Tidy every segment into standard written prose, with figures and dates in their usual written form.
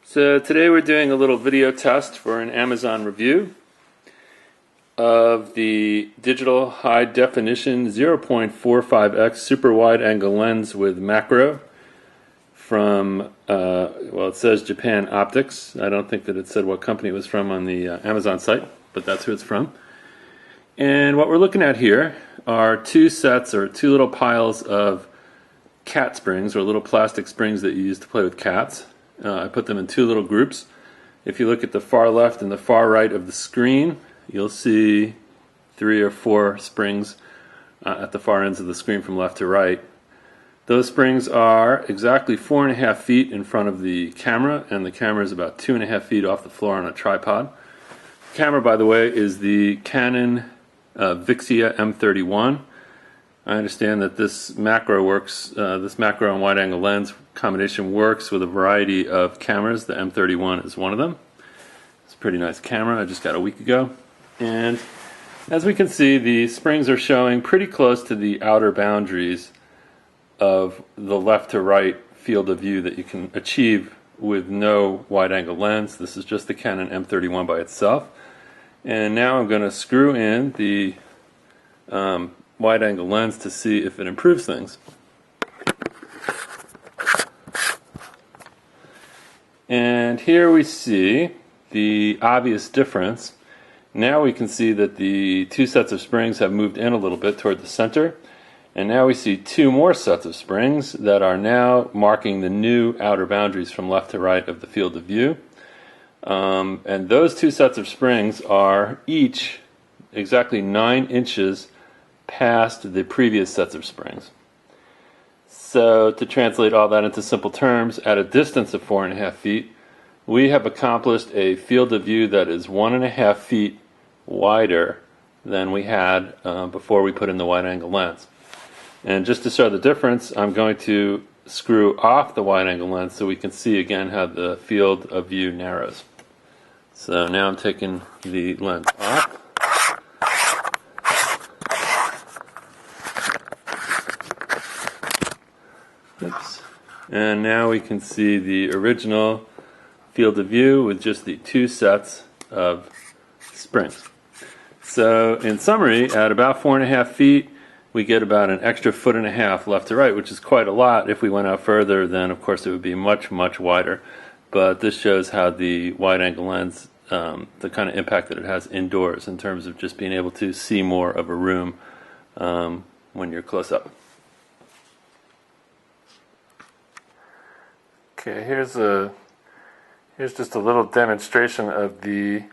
So today we're doing a little video test for an Amazon review of the digital high definition 0.45x super wide angle lens with macro from, well, it says Japan Optics. I don't think that it said what company it was from on the Amazon site, but that's who it's from. And what we're looking at here are two sets or two little piles of cat springs, or little plastic springs that you use to play with cats. I put them in two little groups. If you look at the far left and the far right of the screen, you'll see 3 or 4 springs at the far ends of the screen from left to right. Those springs are exactly 4.5 feet in front of the camera, and the camera is about 2.5 feet off the floor on a tripod. The camera, by the way, is the Canon Vixia M31. I understand that this macro works, this macro and wide angle lens combination works with a variety of cameras. The M31 is one of them. It's a pretty nice camera I just got a week ago. And as we can see, the springs are showing pretty close to the outer boundaries of the left to right field of view that you can achieve with no wide angle lens. This is just the Canon M31 by itself. And now I'm going to screw in the wide angle lens to see if it improves things. And here we see the obvious difference. Now we can see that the two sets of springs have moved in a little bit toward the center, and now we see 2 more sets of springs that are now marking the new outer boundaries from left to right of the field of view. And those 2 sets of springs are each exactly 9 inches past the previous sets of springs. So to translate all that into simple terms, at a distance of 4.5 feet, we have accomplished a field of view that is 1.5 feet wider than we had before we put in the wide angle lens. And just to show the difference, I'm going to screw off the wide angle lens so we can see again how the field of view narrows. So now I'm taking the lens off. Oops. And now we can see the original field of view with just the 2 sets of springs. So in summary, at about 4.5 feet, we get about an extra 1.5 feet left to right, which is quite a lot. If we went out further, then of course it would be much, much wider. But this shows how the wide angle lens, the kind of impact that it has indoors in terms of just being able to see more of a room when you're close up. Okay, here's just a little demonstration of the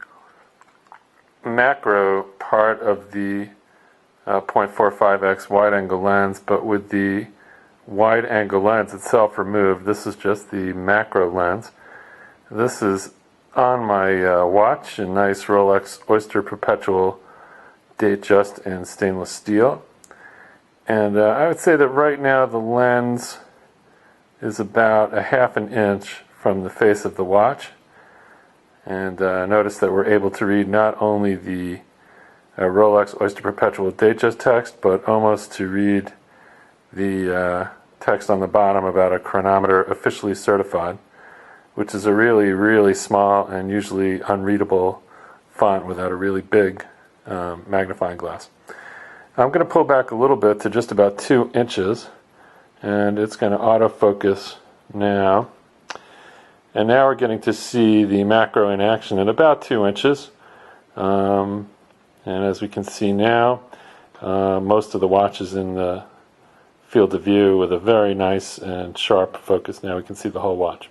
macro part of the 0.45x wide angle lens, but with the wide angle lens itself removed. This is just the macro lens. This is on my watch, a nice Rolex Oyster Perpetual Datejust in stainless steel. And I would say that right now the lens is about 1/2 inch from the face of the watch. And notice that we're able to read not only the Rolex Oyster Perpetual Datejust text, but almost to read the text on the bottom about a chronometer officially certified, which is a really, really small and usually unreadable font without a really big magnifying glass. I'm going to pull back a little bit to just about 2 inches, and it's going to autofocus now. And now we're getting to see the macro in action at about 2 inches. And as we can see now, most of the watch is in the field of view with a very nice and sharp focus. Now we can see the whole watch.